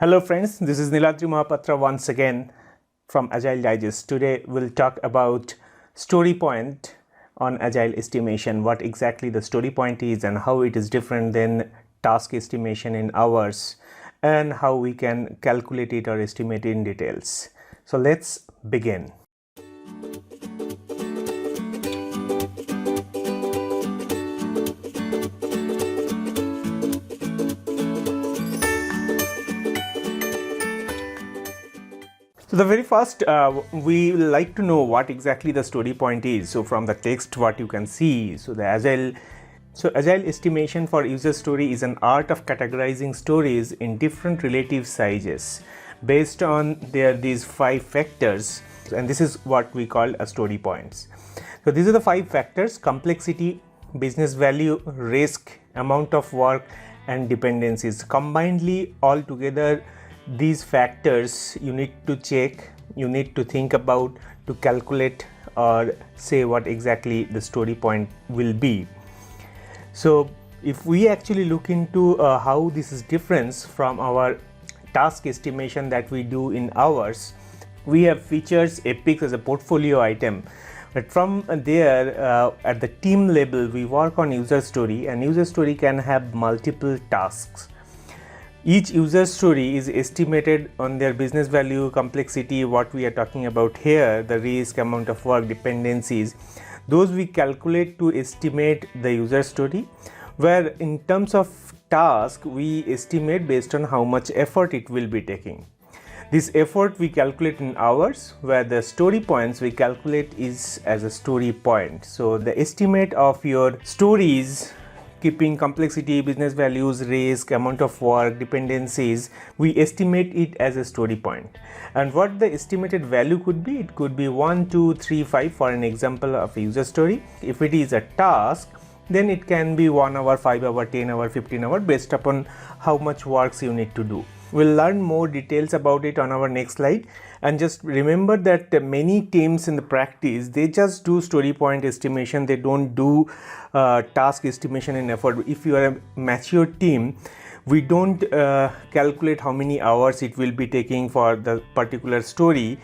Hello friends, this is Niladri Mahapatra once again from Agile Digest. Today we'll talk about story point on Agile estimation, what exactly the story point is and how it is different than task estimation in hours and how we can calculate it or estimate it in details. So let's begin. So the very first, we like to know what exactly the story point is. So from the text, what you can see, Agile estimation for user story is an art of categorizing stories in different relative sizes based on these 5 factors, and this is what we call a story points. So these are the 5 factors: complexity, business value, risk, amount of work, and dependencies. Combinedly, all together, these factors you need to check, you need to think about to calculate or say what exactly the story point will be. So if we actually look into how this is different from our task estimation that we do in hours, we have features epics as a portfolio item, but from there at the team level we work on user story, and user story can have multiple tasks. Each user story is estimated on their business value, complexity, what we are talking about here, the risk, amount of work, dependencies. Those we calculate to estimate the user story, where in terms of task we estimate based on how much effort it will be taking. This effort we calculate in hours, where the story points we calculate is as a story point. So the estimate of your stories, keeping complexity, business values, risk, amount of work, dependencies, we estimate it as a story point. And what the estimated value could be, it could be 1, 2, 3, 5 for an example of a user story. If it is a task, then it can be 1 hour, 5 hour, 10 hour, 15 hour based upon how much works you need to do. We'll learn more details about it on our next slide. And just remember that many teams in the practice, they just do story point estimation, they don't do task estimation and effort. If you are a mature team, we don't calculate how many hours it will be taking for the particular story.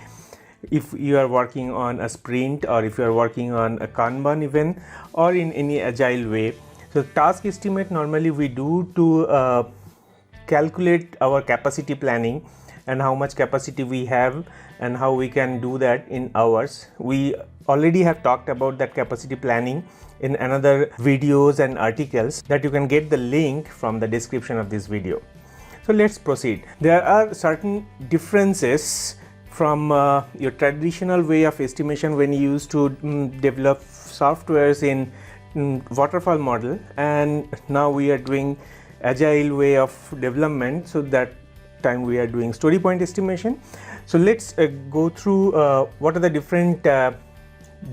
If you are working on a sprint, or if you are working on a Kanban event, or in any agile way. So task estimate normally we do to calculate our capacity planning and how much capacity we have and how we can do that in hours. We already have talked about that capacity planning in another videos and articles that you can get the link from the description of this video. So let's proceed. There are certain differences from your traditional way of estimation when you used to develop softwares in waterfall model, and now we are doing agile way of development. So that time we are doing story point estimation. So let's go through what are the different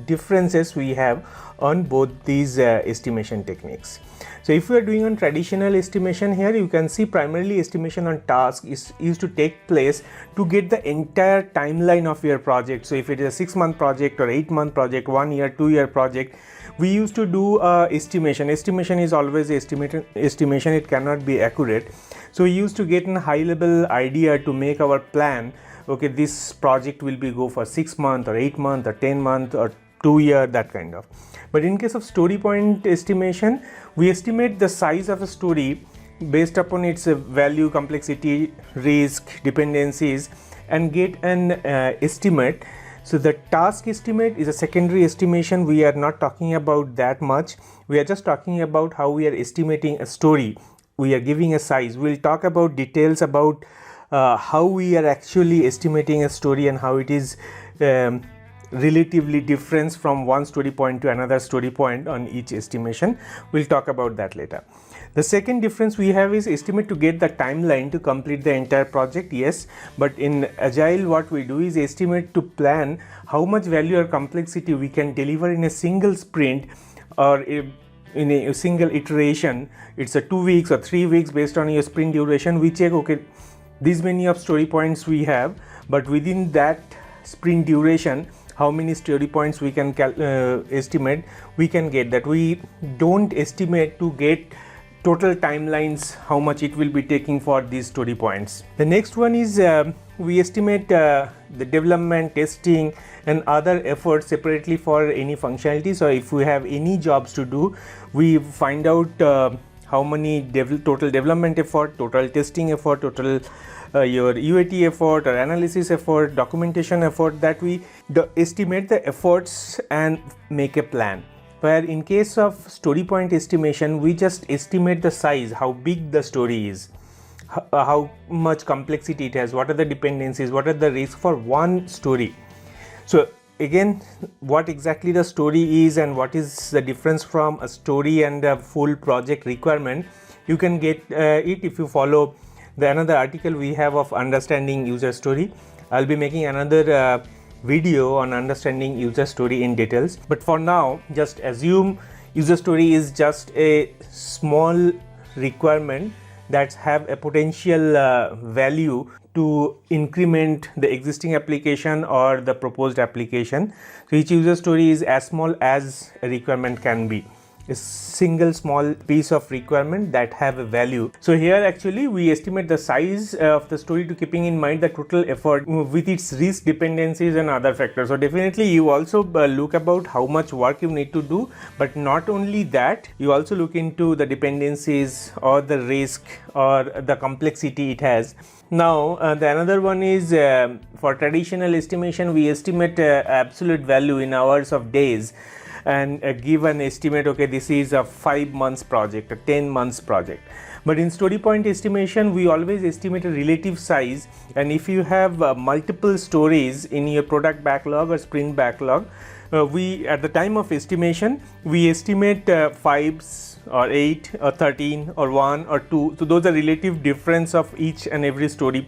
differences we have on both these estimation techniques. So if we are doing on traditional estimation, here you can see primarily estimation on task is used to take place to get the entire timeline of your project. So if it is a 6-month project or 8-month project, 1 year, 2-year project, we used to do estimation. Estimation is always estimation, it cannot be accurate. So we used to get a high level idea to make our plan. Okay, this project will be go for 6 months or 8 months or 10 months or 2 year, that kind of. But in case of story point estimation, we estimate the size of a story based upon its value, complexity, risk, dependencies, and get an estimate. So the task estimate is a secondary estimation. We are not talking about that much. We are just talking about how we are estimating a story. We are giving a size. We'll talk about details about how we are actually estimating a story and how it is relatively different from one story point to another story point on each estimation. We'll talk about that later. The second difference we have is estimate to get the timeline to complete the entire project. Yes, but in Agile what we do is estimate to plan how much value or complexity we can deliver in a single sprint or in a single iteration. It's a 2 weeks or 3 weeks based on your sprint duration. We check, okay, these many of story points we have, but within that sprint duration, how many story points we can estimate, we can get that. We don't estimate to get total timelines, how much it will be taking for these story points. The next one is we estimate the development, testing and other efforts separately for any functionality. So if we have any jobs to do, we find out how many total development effort, total testing effort, total your UAT effort or analysis effort, documentation effort, that we estimate the efforts and make a plan. Where in case of story point estimation, we just estimate the size, how big the story is, how much complexity it has, what are the dependencies, what are the risks for one story. So again, what exactly the story is and what is the difference from a story and a full project requirement, you can get it if you follow the another article we have of understanding user story. I'll be making another video on understanding user story in details, but for now just assume user story is just a small requirement that have a potential value to increment the existing application or the proposed application. So each user story is as small as a requirement can be, a single small piece of requirement that have a value. So here actually we estimate the size of the story to keeping in mind the total effort with its risk, dependencies and other factors. So definitely you also look about how much work you need to do, but not only that, you also look into the dependencies or the risk or the complexity it has. Now the another one is for traditional estimation, we estimate absolute value in hours of days and give an estimate, okay, this is a 5 months project, a 10 months project. But in story point estimation, we always estimate a relative size, and if you have multiple stories in your product backlog or sprint backlog, we at the time of estimation we estimate 5 or 8 or 13 or 1 or 2. So those are relative difference of each and every story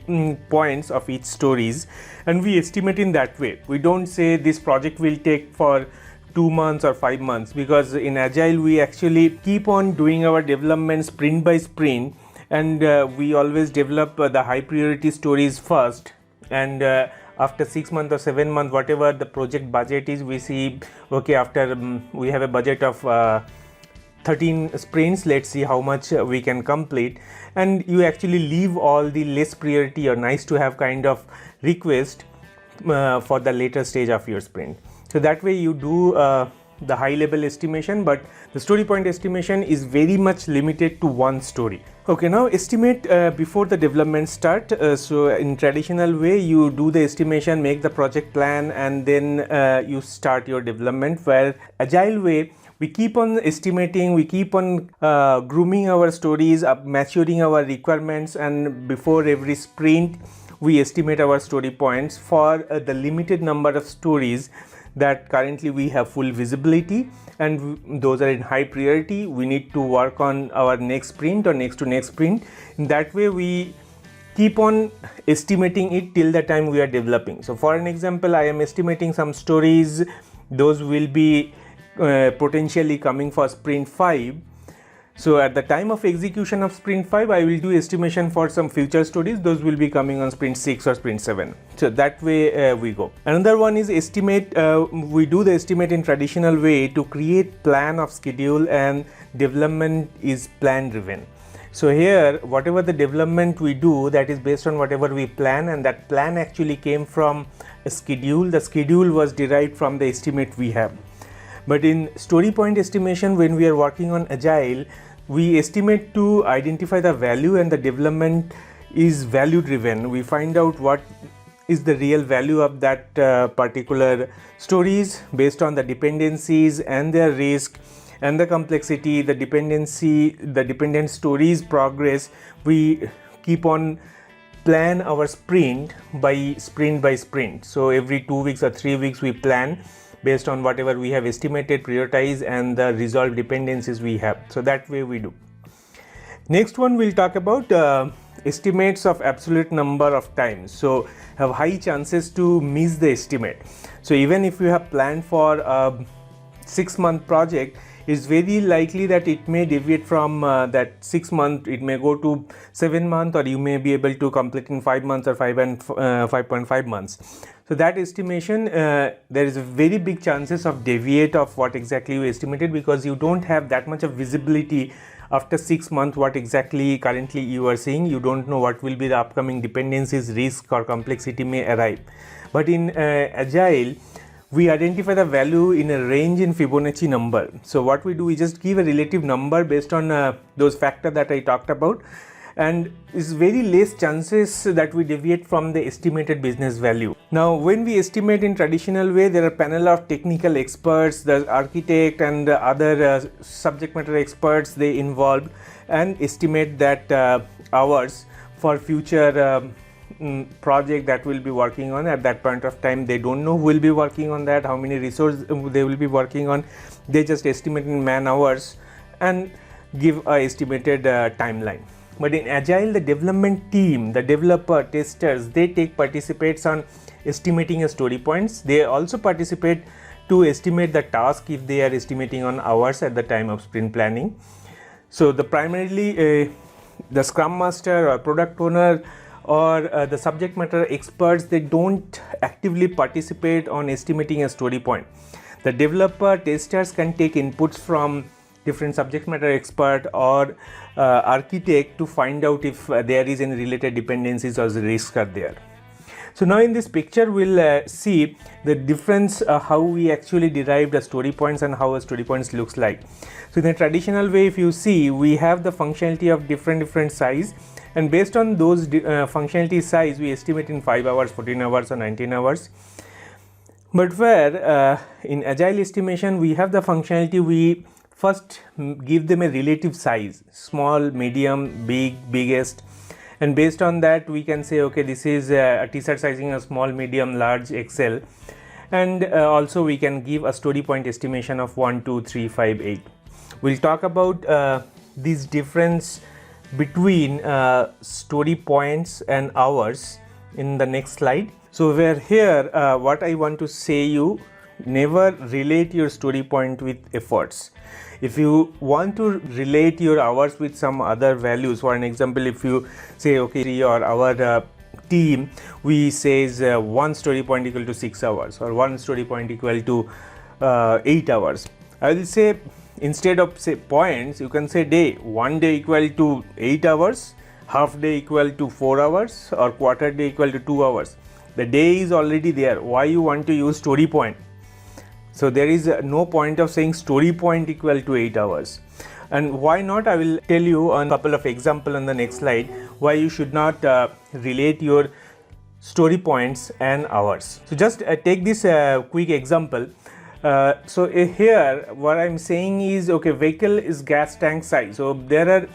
points of each stories, and we estimate in that way. We don't say this project will take for 2 months or 5 months, because in Agile we actually keep on doing our development sprint by sprint, and we always develop the high priority stories first, and after 6 months or 7 months, whatever the project budget is, we see, okay, after we have a budget of 13 sprints, let's see how much we can complete, and you actually leave all the less priority or nice to have kind of request for the later stage of your sprint. So that way you do the high level estimation, but the story point estimation is very much limited to one story. Okay, now estimate before the development start. So in traditional way, you do the estimation, make the project plan, and then you start your development. Where Agile way, we keep on estimating, we keep on grooming our stories, maturing our requirements, and before every sprint we estimate our story points for the limited number of stories that currently we have full visibility, and those are in high priority. We need to work on our next sprint or next to next sprint. In that way we keep on estimating it till the time we are developing. So for an example, I am estimating some stories, those will be potentially coming for sprint 5. So at the time of execution of sprint 5, I will do estimation for some future stories, those will be coming on sprint 6 or sprint 7. So that way we go. Another one is estimate. We do the estimate in traditional way to create plan of schedule, and development is plan driven. So here whatever the development we do, that is based on whatever we plan, and that plan actually came from a schedule. The schedule was derived from the estimate we have. But in story point estimation, when we are working on Agile, we estimate to identify the value, and the development is value driven. We find out what is the real value of that particular stories based on the dependencies and their risk and the complexity, the dependent stories progress. We keep on plan our sprint by sprint. So every 2 weeks or 3 weeks we plan based on whatever we have estimated, prioritize, and the resolved dependencies we have. So that way we do. Next one, we'll talk about estimates of absolute number of times. So have high chances to miss the estimate. So even if you have planned for a 6-month project, it's very likely that it may deviate from that 6 month, it may go to 7 months, or you may be able to complete in 5 months or 5.5 months. So that estimation, there is a very big chances of deviate of what exactly you estimated, because you don't have that much of visibility after 6 months what exactly currently you are seeing. You don't know what will be the upcoming dependencies, risk or complexity may arrive. But in Agile, we identify the value in a range in Fibonacci number. So what we do, we just give a relative number based on those factors that I talked about, and it's very less chances that we deviate from the estimated business value. Now when we estimate in traditional way, there are panel of technical experts, the architect and the other subject matter experts, they involved and estimate that hours for future project that will be working on. At that point of time, they don't know who will be working on that, how many resources they will be working on. They just estimate in man hours and give a estimated timeline. But in Agile, the development team, the developer, testers, they participates on estimating a story points. They also participate to estimate the task if they are estimating on hours at the time of sprint planning. So the primarily the Scrum Master or product owner or the subject matter experts, they don't actively participate on estimating a story point. The developer, testers can take inputs from different subject matter expert or architect to find out if there is any related dependencies or risks are there. So now in this picture we'll see the difference how we actually derived the story points and how a story points looks like. So in the traditional way, if you see, we have the functionality of different size, and based on those functionality size we estimate in 5 hours, 14 hours or 19 hours. But where in Agile estimation we have the functionality, we first give them a relative size, small, medium, big, biggest, and based on that we can say, okay, this is a T-shirt sizing, a small, medium, large, XL, and also we can give a story point estimation of 1, 2, 3, 5, 8. We'll talk about this difference between story points and hours in the next slide. So where here what I want to say you, never relate your story point with efforts. If you want to relate your hours with some other values, for an example, if you say, okay, our team, we says 1 story point equal to 6 hours or 1 story point equal to 8 hours. I will say, instead of say points, you can say day. 1 day equal to 8 hours, half day equal to 4 hours, or quarter day equal to 2 hours. The day is already there. Why you want to use story point? So there is no point of saying story point equal to 8 hours. And why not? I will tell you on a couple of examples on the next slide why you should not relate your story points and hours. So just take this quick example. So here what I'm saying is, okay, vehicle is gas tank size. So there are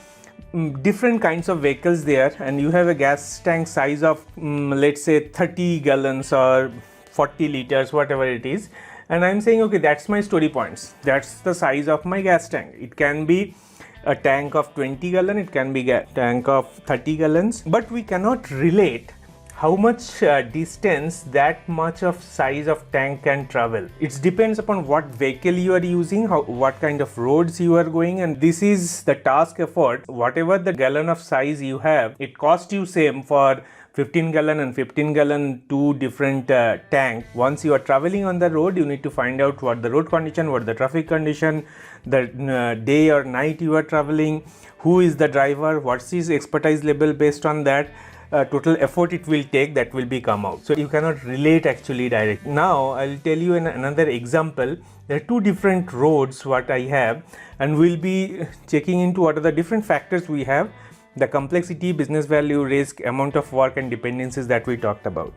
different kinds of vehicles there, and you have a gas tank size of let's say 30 gallons or 40 liters, whatever it is. And I'm saying, okay, that's my story points. That's the size of my gas tank. It can be a tank of 20 gallon, it can be a tank of 30 gallons, but we cannot relate how much distance that much of size of tank can travel. It depends upon what vehicle you are using, what kind of roads you are going, and this is the task effort. Whatever the gallon of size you have, it costs you same for 15 gallon and 15 gallon, two different tank. Once you are traveling on the road, you need to find out what the road condition, what the traffic condition, the day or night you are traveling, who is the driver, what's his expertise level. Based on that, total effort it will take, that will be come out. So you cannot relate actually direct. Now I'll tell you another example. There are two different roads what I have, and we'll be checking into what are the different factors we have: the complexity, business value, risk, amount of work and dependencies that we talked about.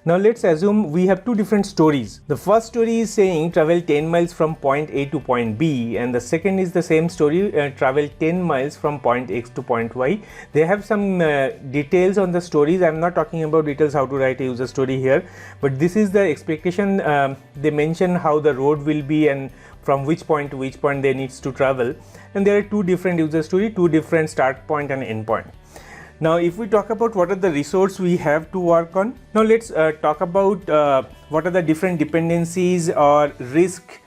Now let's assume we have two different stories. The first story is saying travel 10 miles from point A to point B, and the second is the same story, travel 10 miles from point X to point Y. They have some details on the stories. I'm not talking about details how to write a user story here, but this is the expectation. They mention how the road will be and from which point to which point they needs to travel, and there are two different user story, two different start point and end point. Now if we talk about what are the resources we have to work on, now let's talk about what are the different dependencies or risk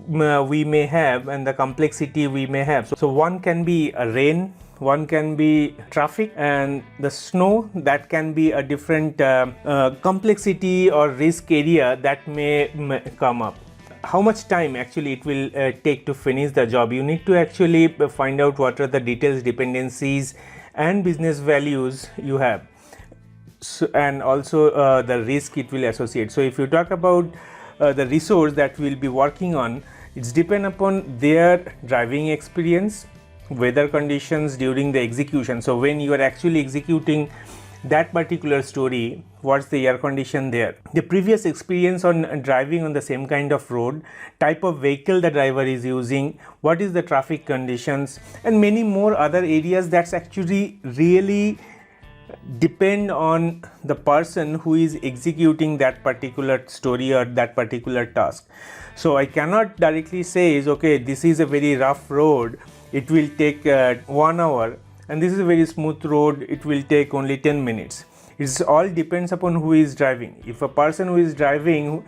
we may have and the complexity we may have. So one can be a rain, one can be traffic, and the snow, that can be a different complexity or risk area that may come up. how much time actually it will take to finish the job. You need to actually find out what are the details, dependencies and business values you have. So, and also the risk it will associate. So if you talk about the resource that we'll be working on, it's depend upon their driving experience, weather conditions during the execution. So when you are actually executing that particular story, what's the air condition there, the previous experience on driving on the same kind of road, type of vehicle the driver is using, what is the traffic conditions, and many more other areas that's actually really depend on the person who is executing that particular story or that particular task. So I cannot directly say is okay, this is a very rough road, it will take 1 hour, and this is a very smooth road, it will take only 10 minutes. It all depends upon who is driving. If a person who is driving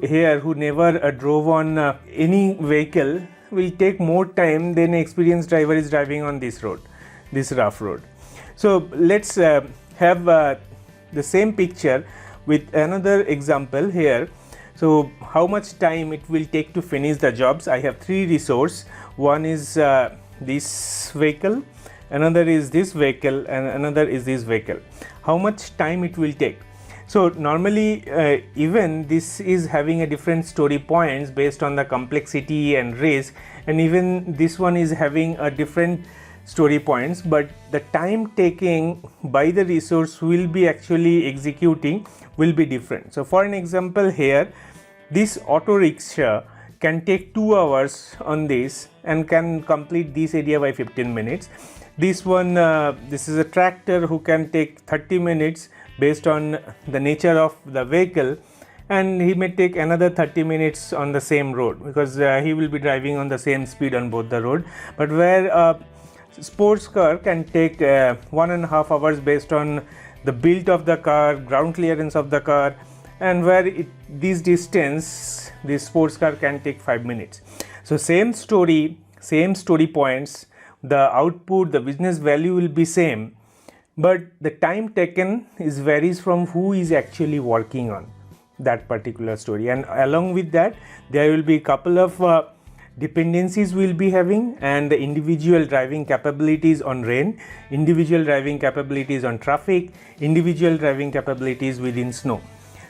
here who never drove on any vehicle will take more time than an experienced driver is driving on this road, this rough road. So let's have the same picture with another example here. So how much time it will take to finish the jobs? I have 3 resources. One is this vehicle, another is this vehicle, and another is this vehicle. How much time it will take? So normally even this is having a different story points based on the complexity and risk, and even this one is having a different story points, but the time taking by the resource will be actually executing will be different. So for an example here, this auto rickshaw can take 2 hours on this and can complete this area by 15 minutes. This one, this is a tractor who can take 30 minutes based on the nature of the vehicle, and he may take another 30 minutes on the same road because he will be driving on the same speed on both the road. But where sports car can take 1.5 hours based on the build of the car, ground clearance of the car, and where this distance, this sports car can take 5 minutes. So same story points, the output, the business value will be same, but the time taken is varies from who is actually working on that particular story. And along with that, there will be a couple of dependencies we'll be having, and the individual driving capabilities on rain, individual driving capabilities on traffic, individual driving capabilities within snow.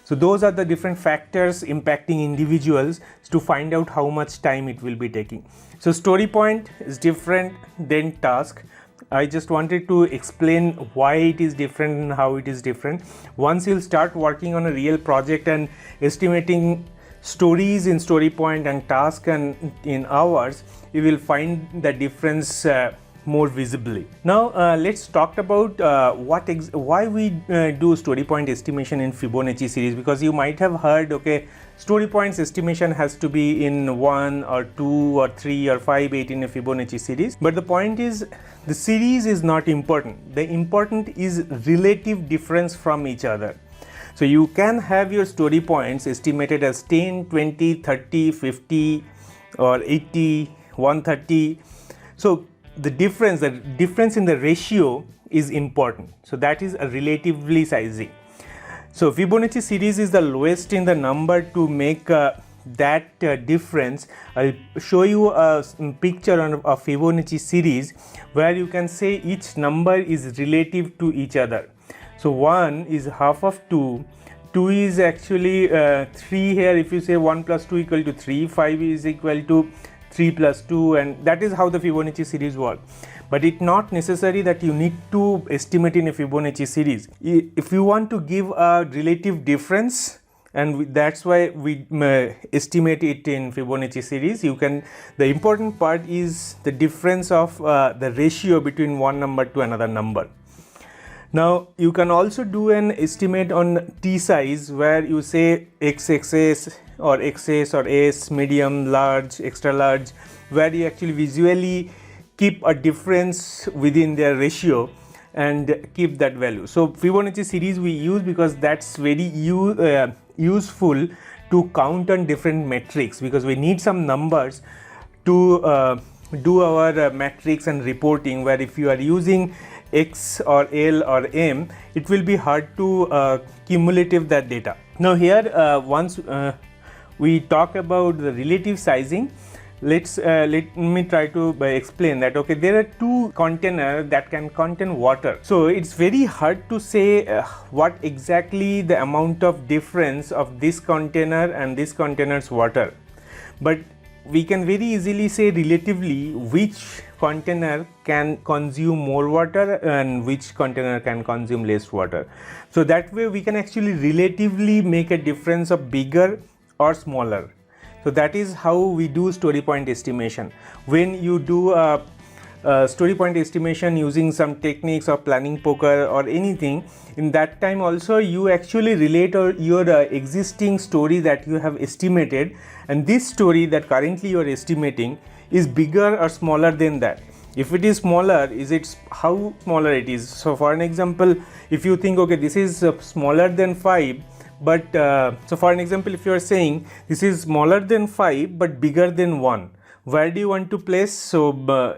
So those are the different factors impacting individuals to find out how much time it will be taking. So story point is different than task. I just wanted to explain why it is different and how it is different. Once you'll start working on a real project and estimating stories in story point and task and in hours, you will find the difference more visibly. Now let's talk about why we do story point estimation in Fibonacci series, because you might have heard, okay, story points estimation has to be in 1 or 2 or 3 or 5, 8 in a Fibonacci series. But the point is, the series is not important. The important is relative difference from each other. So you can have your story points estimated as 10, 20, 30, 50 or 80, 130. So the difference in the ratio is important. So that is a relatively sizing. So Fibonacci series is the lowest in the number to make that difference. I'll show you a picture on a Fibonacci series where you can say each number is relative to each other. So 1 is half of 2, 2 is actually 3 here. If you say 1 plus 2 equal to 3, 5 is equal to 3 plus 2, and that is how the Fibonacci series works. But it's not necessary that you need to estimate in a Fibonacci series. If you want to give a relative difference, and that's why we estimate it in Fibonacci series, you can, the important part is the difference of the ratio between one number to another number. Now you can also do an estimate on T size where you say XXS or XS or S, medium, large, extra large, where you actually visually keep a difference within their ratio and keep that value. So Fibonacci series we use because that's very useful to count on different metrics, because we need some numbers to do our metrics and reporting, where if you are using X or L or M, it will be hard to cumulative that data. Now here we talk about the relative sizing, let me try to explain that. Okay, there are two containers that can contain water, so it's very hard to say what exactly the amount of difference of this container and this container's water, but we can very easily say relatively which container can consume more water and which container can consume less water. So that way we can actually relatively make a difference of bigger or smaller. So that is how we do story point estimation. When you do a story point estimation using some techniques of planning poker or anything, in that time also you actually relate your existing story that you have estimated, and this story that currently you are estimating is bigger or smaller than that. If it is smaller, is it how smaller it is? So for an example, if you think, okay, this is smaller than 5, but so for an example, if you are saying this is smaller than 5 but bigger than 1, where do you want to place? So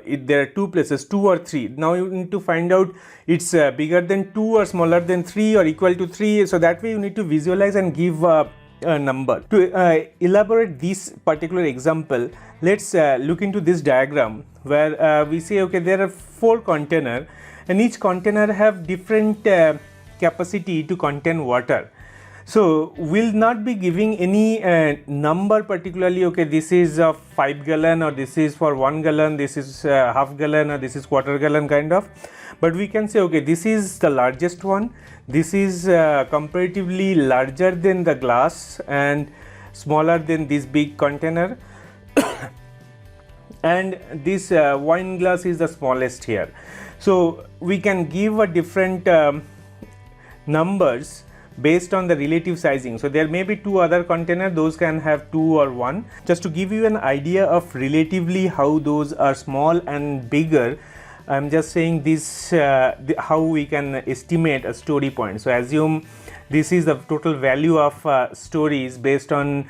there are two places, 2 or 3. Now you need to find out it's bigger than 2 or smaller than 3 or equal to 3. So that way you need to visualize and give a number. To elaborate this particular example, let's look into this diagram where we say, okay, there are 4 containers and each container have different capacity to contain water. So we'll not be giving any number particularly, okay, this is 5 gallon or this is for 1 gallon, this is half gallon or this is quarter gallon kind of, but we can say, okay, this is the largest one, this is comparatively larger than the glass and smaller than this big container and this wine glass is the smallest here. So we can give a different numbers based on the relative sizing. So there may be 2 other containers, those can have 2 or 1. Just to give you an idea of relatively how those are small and bigger, I'm just saying this how we can estimate a story point. So assume this is the total value of stories based on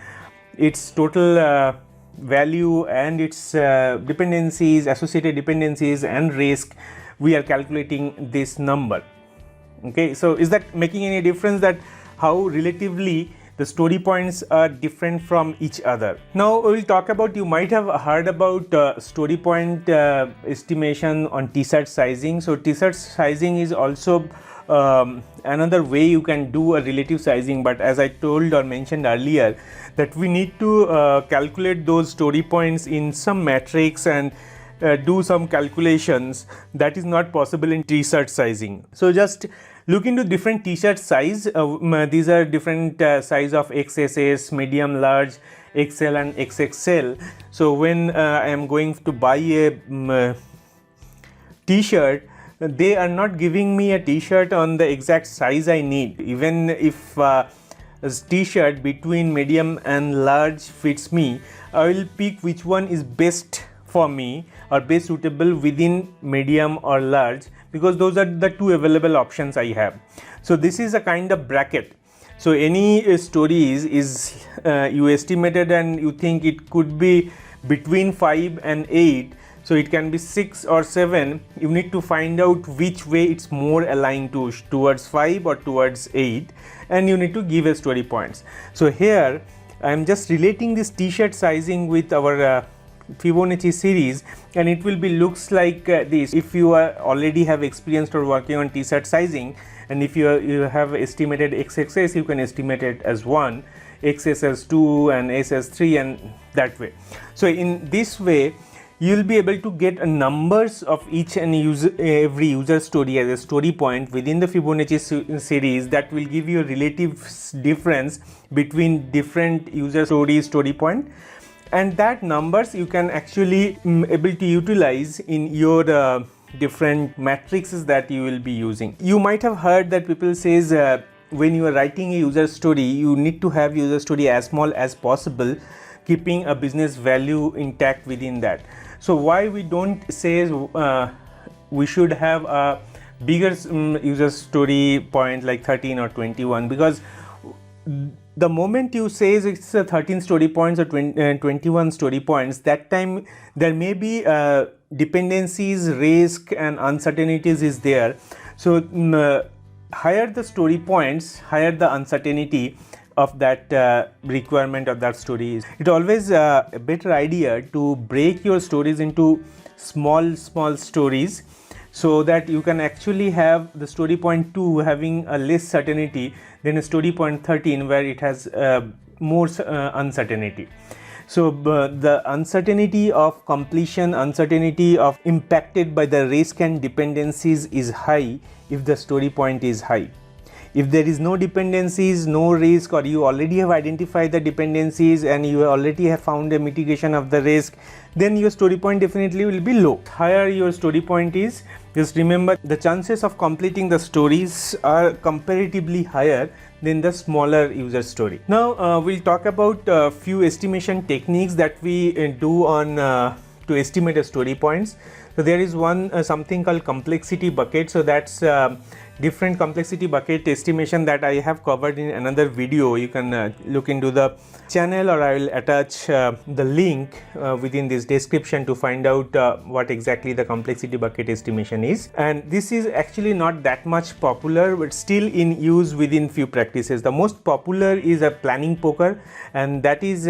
its total value and its dependencies, associated dependencies and risk. We are calculating this number. Okay, so is that making any difference, that how relatively the story points are different from each other? Now we will talk about, you might have heard about story point estimation on T-shirt sizing. So T-shirt sizing is also another way you can do a relative sizing, but as I told or mentioned earlier, that we need to calculate those story points in some matrix and do some calculations that is not possible in T-shirt sizing. So just look into different T-shirt size. These are different size of XSS, medium, large, XL and XXL. So when I am going to buy a T-shirt, they are not giving me a T-shirt on the exact size I need. Even if a T-shirt between medium and large fits me, I will pick which one is best for me or best suitable within medium or large, because those are the 2 available options I have. So this is a kind of bracket. So any stories is you estimated and you think it could be between 5 and 8, so it can be 6 or 7. You need to find out which way it's more aligned towards 5 or towards 8, and you need to give a story points. So here I am just relating this T-shirt sizing with our Fibonacci series, and it will be looks like this. If you are already have experienced or working on T-shirt sizing, and if you have estimated XXS, you can estimate it as 1, XS as 2 and S as 3, and that way. So in this way you will be able to get numbers of each and every user story as a story point within the Fibonacci series that will give you a relative difference between different user story point. And that numbers you can actually able to utilize in your different matrices that you will be using. You might have heard that people says when you are writing a user story, you need to have user story as small as possible, keeping a business value intact within that. So why we don't say we should have a bigger user story point like 13 or 21, because the moment you say it's 13 story points or 21 story points, that time there may be dependencies, risk and uncertainties is there. So higher the story points, higher the uncertainty of that requirement of that story. It's always a better idea to break your stories into small stories, so that you can actually have the story point 2 having a less certainty than a story point 13 where it has more uncertainty. So the uncertainty of completion, uncertainty of impacted by the risk and dependencies is high if the story point is high. If there is no dependencies, no risk, or you already have identified the dependencies and you already have found a mitigation of the risk, then your story point definitely will be low. Higher your story point is, just remember the chances of completing the stories are comparatively higher than the smaller user story. Now we'll talk about a few estimation techniques that we do on to estimate a story points. So there is one something called complexity bucket. So that's different complexity bucket estimation that I have covered in another video. You can look into the channel, or I will attach the link within this description to find out what exactly the complexity bucket estimation is. And this is actually not that much popular, but still in use within few practices. The most popular is a planning poker, and that is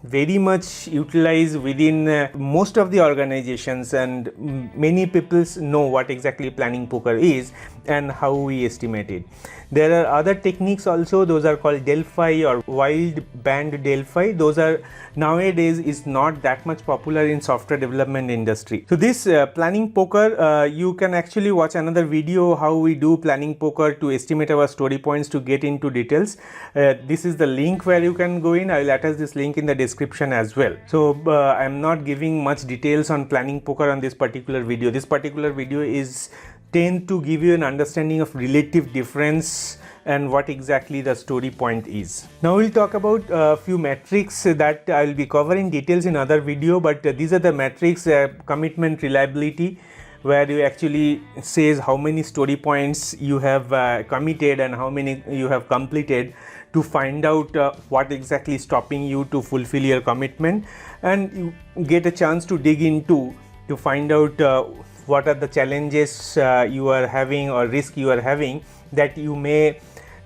very much utilized within most of the organizations, and many people know what exactly planning poker is and how we estimate it. There are other techniques also, those are called Delphi or wild band Delphi. Those are nowadays is not that much popular in software development industry. So this planning poker, you can actually watch another video how we do planning poker to estimate our story points to get into details. This is the link where you can go in. I will attach this link in the description as well. So I am not giving much details on planning poker on this particular video. This particular video is tend to give you an understanding of relative difference and what exactly the story point is. Now we'll talk about a few metrics that I will be covering details in other video, but these are the metrics: commitment, reliability, where you actually says how many story points you have committed and how many you have completed, to find out what exactly is stopping you to fulfill your commitment, and you get a chance to dig into to find out what are the challenges you are having or risk you are having, that you may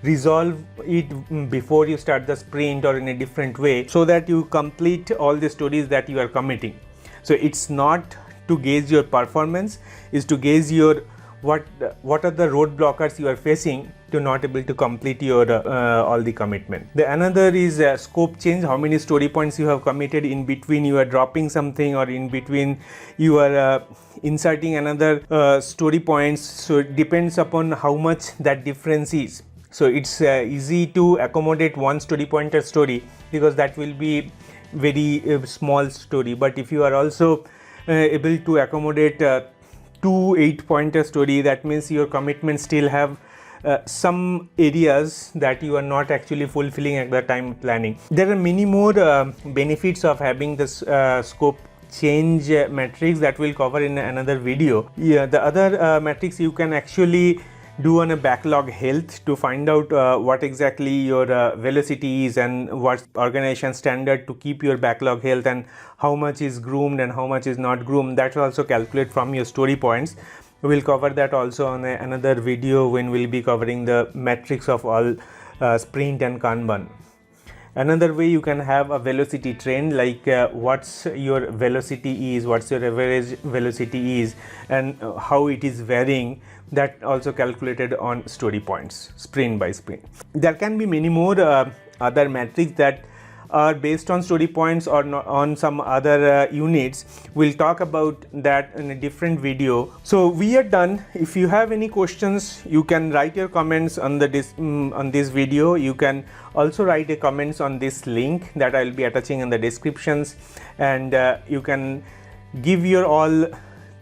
resolve it before you start the sprint or in a different way, so that you complete all the stories that you are committing. So it's not to gauge your performance, is to gauge your what are the roadblockers you are facing to not able to complete your all the commitment. The another is scope change, how many story points you have committed, in between you are dropping something, or in between you are inserting another story points. So it depends upon how much that difference is. So it's easy to accommodate one story pointer story, because that will be very small story. But if you are also able to accommodate 2 8-pointer story, that means your commitment still have some areas that you are not actually fulfilling at the time planning. There are many more benefits of having this scope change metrics that we'll cover in another video. Yeah, the other metrics you can actually do on a backlog health to find out what exactly your velocity is and what's organization standard to keep your backlog health, and how much is groomed and how much is not groomed. That's also calculate from your story points. We'll cover that also on another video when we'll be covering the metrics of all sprint and Kanban. Another way you can have a velocity trend, like what's your velocity is, what's your average velocity is, and how it is varying. That also calculated on story points, sprint by sprint. There can be many more other metrics that are based on story points or not on some other units. We'll talk about that in a different video. So we are done. If you have any questions, you can write your comments on the on this video. You can also write a comments on this link that I'll be attaching in the descriptions, and you can give your all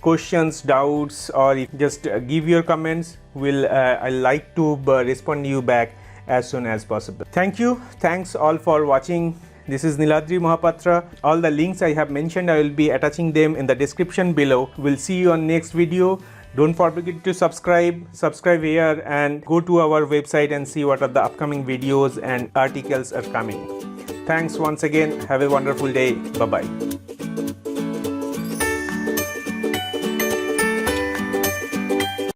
questions, doubts, or just give your comments. I like to respond to you back as soon as possible. Thank you. Thanks all for watching. This is Niladri Mohapatra. All the links I have mentioned, I will be attaching them in the description below. We'll see you on next video. Don't forget to subscribe here, and go to our website and see what are the upcoming videos and articles are coming. Thanks once again. Have a wonderful day. Bye bye.